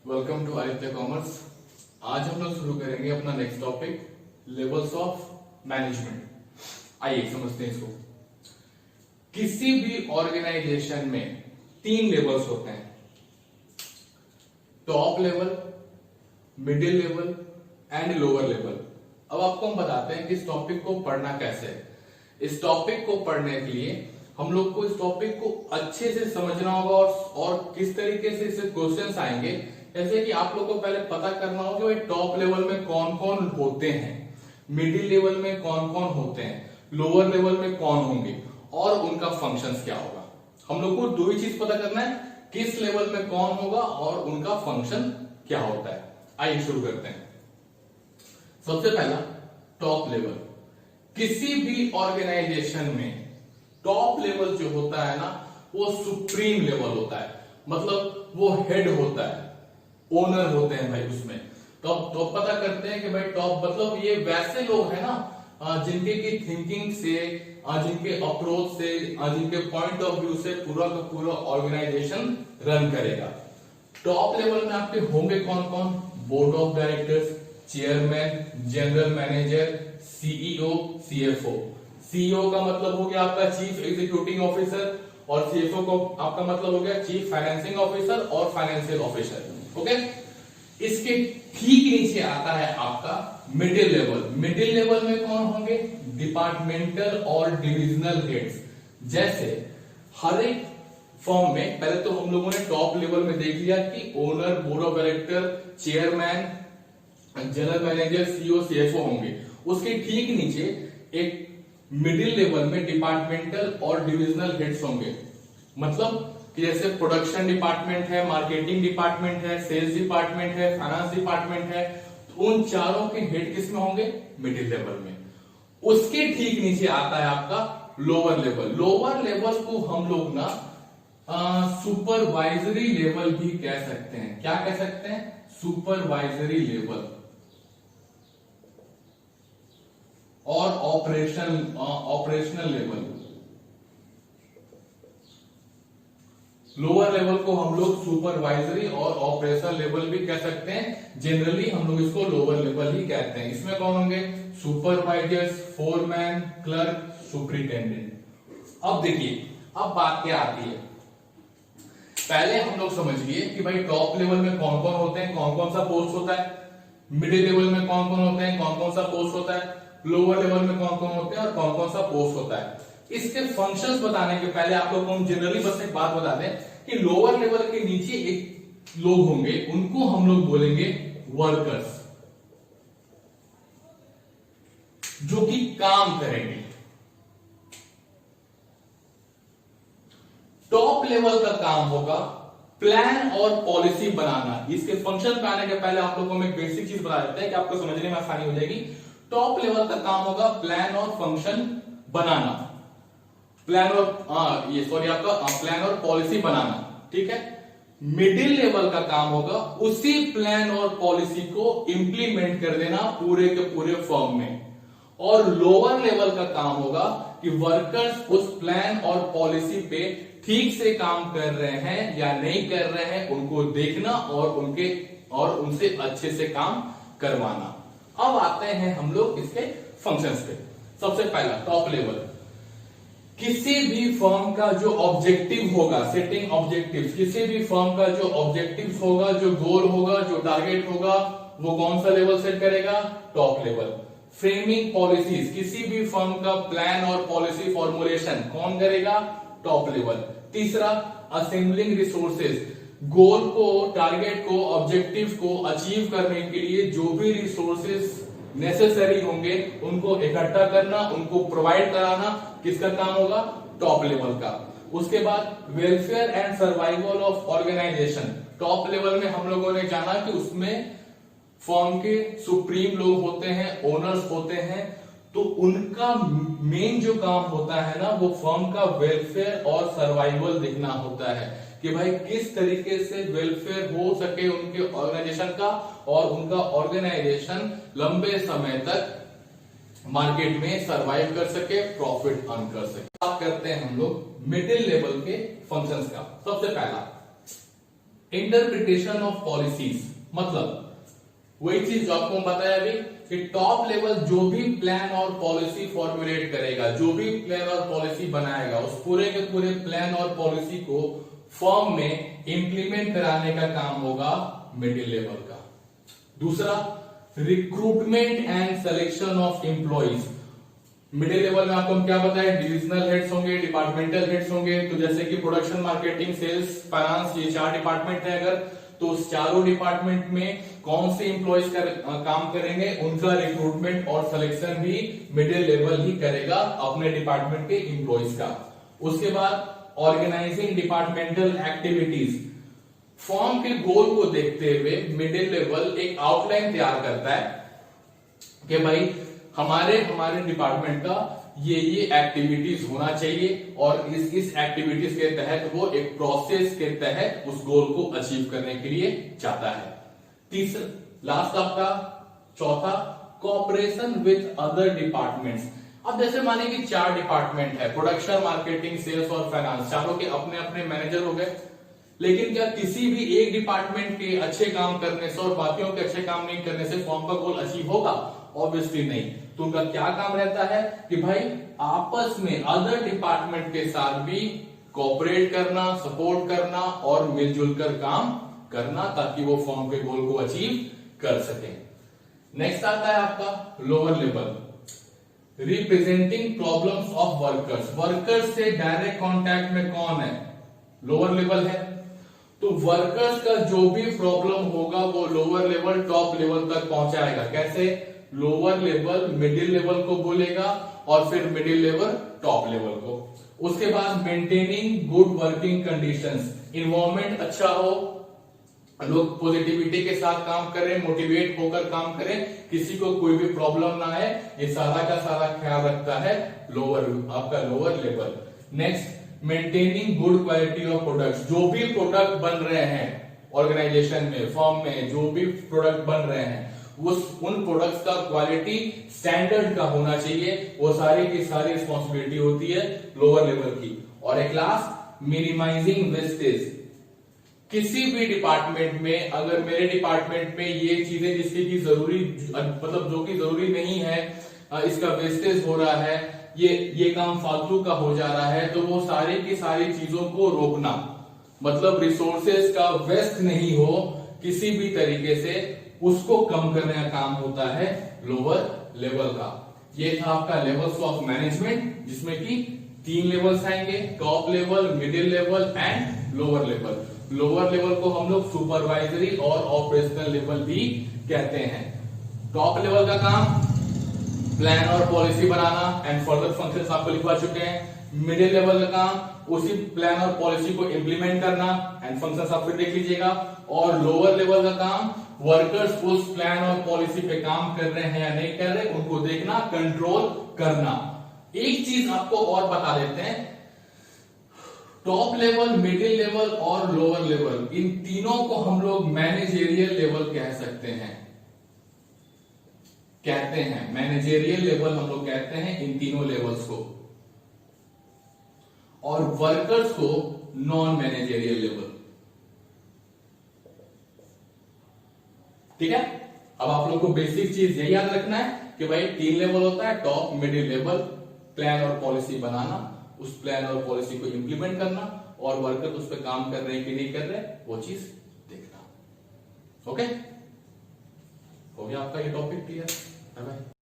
Welcome to Aditya commerce. आज हम लोग शुरू करेंगे अपना next topic levels of management. आइए समझते हैं इसको। किसी भी ऑर्गेनाइजेशन में 3 लेवल्स होते हैं, top level, middle level and lower level. अब आपको हम बताते हैं कि इस टॉपिक को पढ़ना कैसे है। इस टॉपिक को पढ़ने के लिए हम लोग को इस टॉपिक को अच्छे से समझना होगा और किस तरीके से इससे क्वेश्चंस आएंगे। जैसे कि आप लोग को पहले पता करना होगा कि टॉप लेवल में कौन कौन होते हैं, मिडिल लेवल में कौन कौन होते हैं, लोअर लेवल में कौन होंगे और उनका फंक्शंस क्या होगा। हम लोग को 2 ही चीज पता करना है, किस लेवल में कौन होगा और उनका फंक्शन क्या होता है। आइए शुरू करते हैं। सबसे पहला टॉप लेवल। किसी भी ऑर्गेनाइजेशन में टॉप लेवल जो होता है ना, वो सुप्रीम लेवल होता है, मतलब वो हेड होता है, ओनर होते हैं भाई उसमें। तो पता करते हैं कि भाई टॉप मतलब ये वैसे लोग हैं ना जिनके की थिंकिंग से, जिनके अप्रोच से, जिनके पॉइंट ऑफ व्यू से पूरा का पूरा ऑर्गेनाइजेशन रन करेगा। टॉप लेवल में आपके होंगे कौन कौन? Board of directors, chairman, general manager, CEO, CFO. CEO का मतलब हो गया आपका चीफ एग्जीक्यूटिव ऑफिसर और सीएफओ को आपका मतलब हो गया चीफ फाइनेंसिंग ऑफिसर और फाइनेंशियल ऑफिसर। ओके, इसके ठीक नीचे आता है आपका मिडिल लेवल। मिडिल लेवल में कौन होंगे? डिपार्टमेंटल और डिविजनल हेड्स। जैसे हर एक फॉर्म में पहले तो हम लोगों ने टॉप लेवल में देख लिया कि owner, board of director, chairman, general manager, CEO, CFO होंगे। उसके ठीक नीचे एक मिडिल लेवल में डिपार्टमेंटल और डिविजनल हेड्स होंगे। मतलब कि जैसे प्रोडक्शन डिपार्टमेंट है, मार्केटिंग डिपार्टमेंट है, सेल्स डिपार्टमेंट है, फाइनेंस डिपार्टमेंट है, तो उन चारों के हेड किस में होंगे? मिडिल लेवल में। उसके ठीक नीचे आता है आपका लोअर लेवल। लोअर लेवल को हम लोग ना सुपरवाइजरी लेवल भी कह सकते हैं। क्या कह सकते हैं? सुपरवाइजरी लेवल और ऑपरेशनल लेवल। लोअर लेवल को हम लोग सुपरवाइजरी और ऑपरेशनल लेवल भी कह सकते हैं। जनरली हम लोग इसको लोअर लेवल ही कहते हैं। इसमें कौन होंगे? Supervisors, foreman, clerk, superintendent. अब देखिए, अब बात क्या आती है। पहले हम लोग समझिए कि भाई टॉप लेवल में कौन कौन होते हैं, कौन कौन सा पोस्ट होता है, मिडिल लेवल में कौन कौन होते हैं, कौन कौन सा पोस्ट होता है, लोअर लेवल में कौन कौन होते हैं और कौन कौन सा पोस्ट होता है। इसके फंक्शंस बताने के पहले आप लोगों को जनरली बस एक बात बता दें कि लोअर लेवल के नीचे एक लोग होंगे, उनको हम लोग बोलेंगे वर्कर्स, जो कि काम करेंगे। टॉप लेवल का काम होगा प्लान और पॉलिसी बनाना। इसके फंक्शन पे आने के पहले आप लोगों को एक बेसिक चीज बता देते हैं कि आपको समझने में आसानी हो जाएगी। टॉप लेवल का काम होगा प्लान और फंक्शन बनाना, प्लान और आपका प्लान और पॉलिसी बनाना, ठीक है। मिडिल लेवल का काम होगा उसी प्लान और पॉलिसी को इंप्लीमेंट कर देना पूरे के पूरे फर्म में। और लोअर लेवल का काम होगा कि वर्कर्स उस प्लान और पॉलिसी पे ठीक से काम कर रहे हैं या नहीं कर रहे हैं, उनको देखना और उनसे अच्छे से काम करवाना। अब आते हैं हम लोग इसके फंक्शंस पे। सबसे पहला टॉप लेवल, किसी भी फर्म का जो ऑब्जेक्टिव होगा, सेटिंग ऑब्जेक्टिव, किसी भी फर्म का जो ऑब्जेक्टिव होगा, जो गोल होगा, जो टारगेट होगा, वो कौन सा लेवल सेट करेगा? Top level. फ्रेमिंग पॉलिसीज, किसी भी फर्म का प्लान और पॉलिसी फॉर्मुलेशन कौन करेगा? Top level. तीसरा असेंबलिंग रिसोर्सेज, गोल को, टारगेट को, ऑब्जेक्टिव को अचीव करने के लिए जो भी रिसोर्सेज नेसेसरी होंगे उनको इकट्ठा करना, उनको प्रोवाइड कराना, किसका काम होगा? टॉप लेवल का। उसके बाद welfare and survival of organization. Top level में हम लोगों ने जाना कि उसमें फर्म के सुप्रीम लोग होते हैं, ओनर्स होते हैं, तो उनका मेन जो काम होता है ना, वो फर्म का वेलफेयर और सर्वाइवल देखना होता है कि भाई किस तरीके से वेलफेयर हो सके उनके ऑर्गेनाइजेशन का और उनका ऑर्गेनाइजेशन लंबे समय तक मार्केट में सरवाइव कर सके, प्रॉफिट अर्न कर सके। बात करते हैं हम लोग मिडिल लेवल के फंक्शंस का। सबसे पहला इंटरप्रिटेशन ऑफ पॉलिसीज, मतलब वही चीज जो आपको बताया अभी कि टॉप लेवल जो भी प्लान और पॉलिसी फॉर्मुलेट करेगा, जो भी प्लान और पॉलिसी बनाएगा, उस पूरे के पूरे प्लान और पॉलिसी को फर्म में इंप्लीमेंट कराने का काम होगा मिडिल लेवल का। दूसरा, recruitment and selection of employees. Middle level में आपको हम क्या बताया, डिविजनल हेड्स होंगे, डिपार्टमेंटल हेड्स होंगे। तो जैसे कि प्रोडक्शन, मार्केटिंग, सेल्स, फाइनेंस, ये 4 डिपार्टमेंट है अगर, तो उस चारों डिपार्टमेंट में कौन से एम्प्लॉइज काम करेंगे, उनका रिक्रूटमेंट और सिलेक्शन भी मिडिल लेवल ही करेगा अपने डिपार्टमेंट के एम्प्लॉइज का। उसके बाद ऑर्गेनाइजिंग डिपार्टमेंटल एक्टिविटीज। फॉर्म के गोल को देखते हुए मिडिल लेवल एक आउटलाइन तैयार करता है कि भाई हमारे डिपार्टमेंट का ये एक्टिविटीज होना चाहिए और इस एक्टिविटीज के तहत वो एक प्रोसेस के तहत उस गोल को अचीव करने के लिए चाहता है। तीसरा, लास्ट आपका चौथा, कोऑपरेशन विद अदर डिपार्टमेंट्स। अब जैसे माने कि 4 डिपार्टमेंट है, प्रोडक्शन, मार्केटिंग, सेल्स और फाइनेंस, चारों के अपने अपने मैनेजर हो गए, लेकिन क्या किसी भी एक डिपार्टमेंट के अच्छे काम करने से और बाकियों के अच्छे काम नहीं करने से फॉर्म का गोल अचीव होगा? ऑब्वियसली नहीं। तो उनका क्या काम रहता है कि भाई आपस में अदर डिपार्टमेंट के साथ भी कोऑपरेट करना, सपोर्ट करना और मिलजुल कर काम करना, ताकि वो फॉर्म के गोल को अचीव कर सके। नेक्स्ट आता है आपका lower level, representing problems of workers. Workers से डायरेक्ट कांटेक्ट में कौन है? लोअर लेवल है। तो वर्कर्स का जो भी प्रॉब्लम होगा वो लोअर लेवल टॉप लेवल तक पहुंचाएगा। कैसे? लोअर लेवल मिडिल लेवल को बोलेगा और फिर मिडिल लेवल टॉप लेवल को। उसके बाद maintaining good working conditions, environment अच्छा हो, लोग पॉजिटिविटी के साथ काम करें, मोटिवेट होकर काम करें, किसी को कोई भी प्रॉब्लम ना आए, ये सारा का सारा ख्याल रखता है आपका lower level. Next, maintaining good quality of products. जो भी प्रोडक्ट बन रहे हैं ऑर्गेनाइजेशन में, फर्म में जो भी प्रोडक्ट बन रहे हैं, उन प्रोडक्ट्स का क्वालिटी स्टैंडर्ड का होना चाहिए, वो सारी की सारी रिस्पॉन्सिबिलिटी होती है लोअर लेवल की। और एक लास्ट, मिनिमाइजिंग वेस्टेज। किसी भी डिपार्टमेंट में अगर मेरे डिपार्टमेंट में ये चीजें जिसकी की जरूरी, मतलब जो कि जरूरी नहीं है, इसका वेस्टेज हो रहा है, ये काम फालतू का हो जा रहा है, तो वो सारी की सारी चीजों को रोकना, मतलब रिसोर्सेज का वेस्ट नहीं हो किसी भी तरीके से, उसको कम करने का काम होता है लोअर लेवल का। ये था आपका लेवल्स ऑफ मैनेजमेंट, जिसमें कि 3 लेवल्स आएंगे, top level, middle level and lower level. Lower level को हम लोग सुपरवाइजरी और ऑपरेशनल लेवल भी कहते हैं। टॉप लेवल का काम प्लान और policy banana and further functions आपको लिखवा चुके हैं। मिडिल लेवल का काम उसी प्लान और पॉलिसी को इंप्लीमेंट करना एंड फंक्शंस आप फिर देख लीजिएगा। और लोअर लेवल का काम वर्कर्स उस प्लान और पॉलिसी पे काम कर रहे हैं या नहीं कर रहे, उनको देखना, कंट्रोल करना। एक चीज आपको और बता देते हैं, टॉप लेवल, मिडिल लेवल और लोअर लेवल, इन तीनों को हम लोग मैनेजेरियल लेवल कह सकते हैं, मैनेजेरियल लेवल हम लोग कहते हैं इन तीनों लेवल्स को, और वर्कर्स को नॉन मैनेजेरियल लेवल। ठीक है? अब आप लोग को बेसिक चीज यही याद रखना है कि भाई 3 लेवल होता है, टॉप, मिडिल लेवल, प्लान और पॉलिसी बनाना, उस प्लान और पॉलिसी को इंप्लीमेंट करना, और वर्कर उस पर काम कर रहे हैं कि नहीं कर रहे, वो चीज देखना। ओके, हो गया आपका ये टॉपिक क्लियर? Bye bye.